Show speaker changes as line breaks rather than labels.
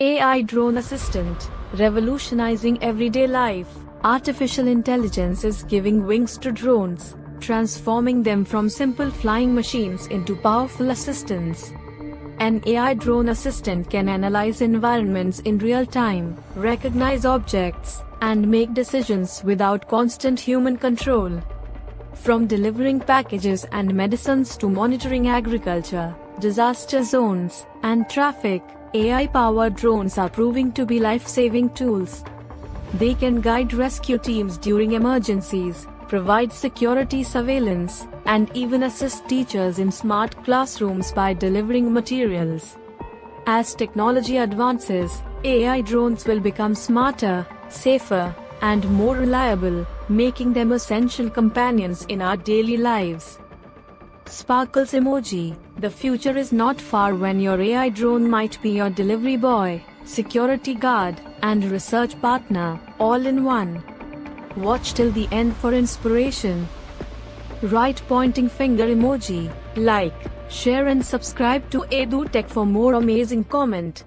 AI drone assistant, revolutionizing everyday life. Artificial intelligence is giving wings to drones, transforming them from simple flying machines into powerful assistants. An AI drone assistant can analyze environments in real time, recognize objects, and make decisions without constant human control. From delivering packages and medicines to monitoring agriculture, disaster zones, and traffic, AI-powered drones are proving to be life-saving tools. They can guide rescue teams during emergencies, provide security surveillance, and even assist teachers in smart classrooms by delivering materials. As technology advances, AI drones will become smarter, safer, and more reliable, making them essential companions in our daily lives. Sparkles emoji. The future is not far when your AI drone might be your delivery boy, security guard, and research partner, all in one. Watch till the end for inspiration. Right pointing finger emoji. Like, share and subscribe to Edu Tech for more amazing comment.